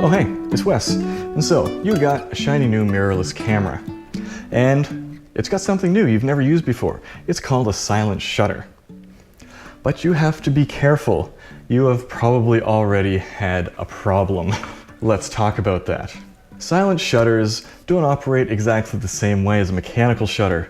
Oh hey, it's Wes. And so, you got a shiny new mirrorless camera. And it's got something new you've never used before. It's called a silent shutter. But you have to be careful. You have probably already had a problem. Let's talk about that. Silent shutters don't operate exactly the same way as a mechanical shutter.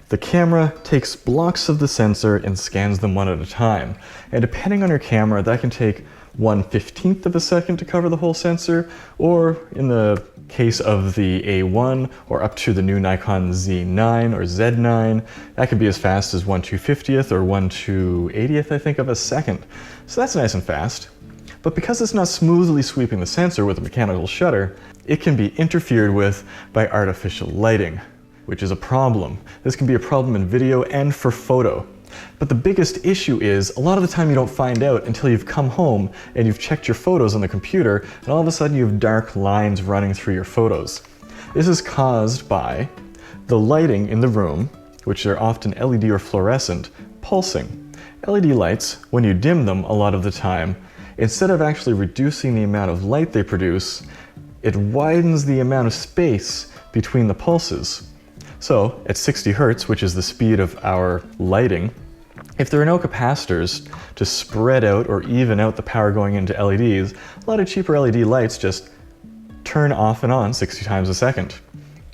The camera takes blocks of the sensor and scans them one at a time. And depending on your camera, that can take 1/15 of a second to cover the whole sensor, or in the case of the A1 or up to the new Nikon Z9 or Z9, that could be as fast as 1/250th or 1/280th, I think, of a second. So that's nice and fast. But because it's not smoothly sweeping the sensor with a mechanical shutter, it can be interfered with by artificial lighting, which is a problem. This can be a problem in video and for photo. But the biggest issue is, a lot of the time you don't find out until you've come home and you've checked your photos on the computer, and all of a sudden you have dark lines running through your photos. This is caused by the lighting in the room, which are often LED or fluorescent, pulsing. LED lights, when you dim them a lot of the time, instead of actually reducing the amount of light they produce, it widens the amount of space between the pulses. So, at 60 Hertz, which is the speed of our lighting, if there are no capacitors to spread out or even out the power going into LEDs, a lot of cheaper LED lights just turn off and on 60 times a second,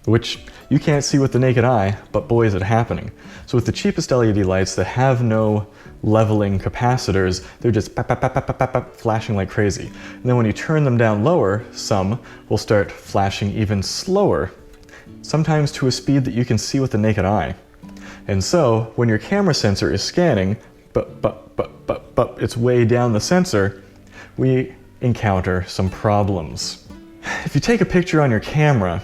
which you can't see with the naked eye, but boy is it happening. So with the cheapest LED lights that have no leveling capacitors, they're just pop, pop, pop, pop, pop, pop, flashing like crazy. And then when you turn them down lower, some will start flashing even slower, sometimes to a speed that you can see with the naked eye. And so, when your camera sensor is scanning, but it's way down the sensor, we encounter some problems. If you take a picture on your camera,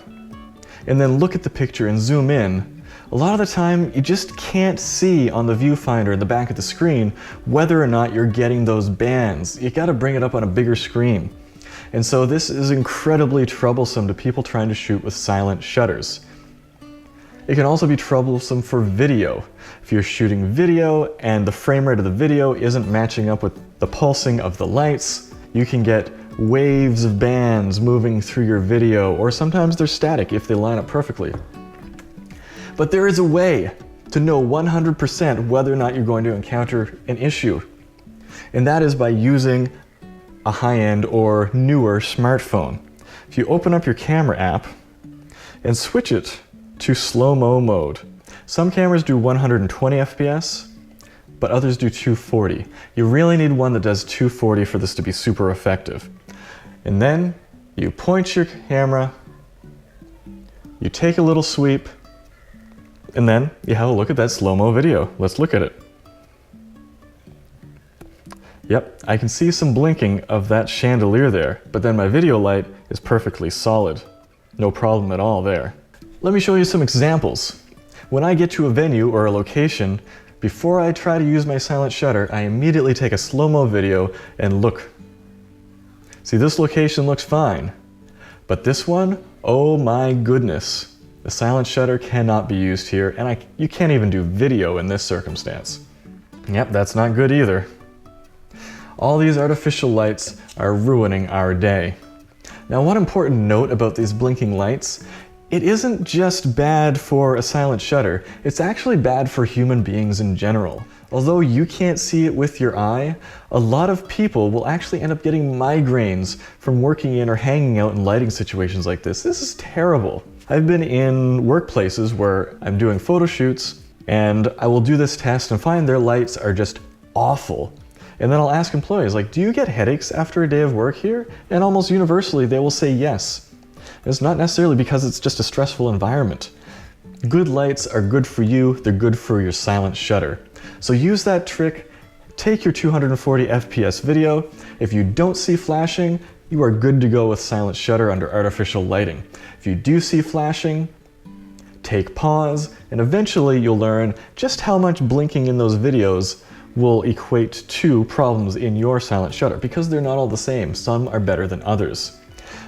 and then look at the picture and zoom in, a lot of the time you just can't see on the viewfinder in the back of the screen whether or not you're getting those bands. You gotta bring it up on a bigger screen. And so this is incredibly troublesome to people trying to shoot with silent shutters. It can also be troublesome for video. If you're shooting video and the frame rate of the video isn't matching up with the pulsing of the lights, you can get waves of bands moving through your video, or sometimes they're static if they line up perfectly. But there is a way to know 100% whether or not you're going to encounter an issue. And that is by using a high-end or newer smartphone. If you open up your camera app and switch it to slow-mo mode. Some cameras do 120 FPS, but others do 240. You really need one that does 240 for this to be super effective. And then you point your camera, you take a little sweep, and then you have a look at that slow-mo video. Let's look at it. Yep, I can see some blinking of that chandelier there, but then my video light is perfectly solid. No problem at all there. Let me show you some examples. When I get to a venue or a location, before I try to use my silent shutter, I immediately take a slow-mo video and look. See, this location looks fine, but this one, oh my goodness. The silent shutter cannot be used here, and you can't even do video in this circumstance. Yep, that's not good either. All these artificial lights are ruining our day. Now, one important note about these blinking lights, it isn't just bad for a silent shutter, it's actually bad for human beings in general. Although you can't see it with your eye, a lot of people will actually end up getting migraines from working in or hanging out in lighting situations like this. This is terrible. I've been in workplaces where I'm doing photo shoots, and I will do this test and find their lights are just awful. And then I'll ask employees, like, do you get headaches after a day of work here? And almost universally they will say yes. It's not necessarily because it's just a stressful environment. Good lights are good for you, they're good for your silent shutter. So use that trick, take your 240 FPS video. If you don't see flashing, you are good to go with silent shutter under artificial lighting. If you do see flashing, take pause, and eventually you'll learn just how much blinking in those videos will equate to problems in your silent shutter, because they're not all the same. Some are better than others.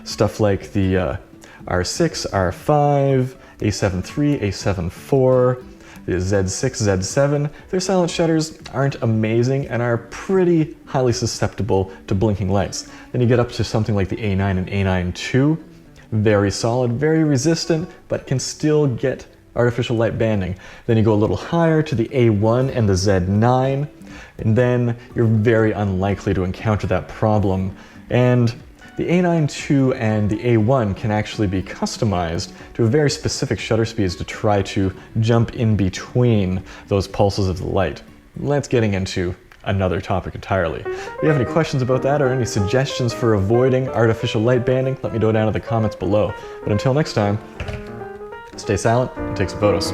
Stuff like the R6, R5, A7 III, A7 IV, The Z6, Z7, their silent shutters aren't amazing and are pretty highly susceptible to blinking lights. Then you get up to something like the A9 and A9 II, very solid, very resistant, but can still get artificial light banding. Then you go a little higher to the A1 and the Z9, and then you're very unlikely to encounter that problem. And the A9 II and the A1 can actually be customized to very specific shutter speeds to try to jump in between those pulses of the light. That's getting into another topic entirely. If you have any questions about that or any suggestions for avoiding artificial light banding, let me know down in the comments below. But until next time, stay silent and take some photos.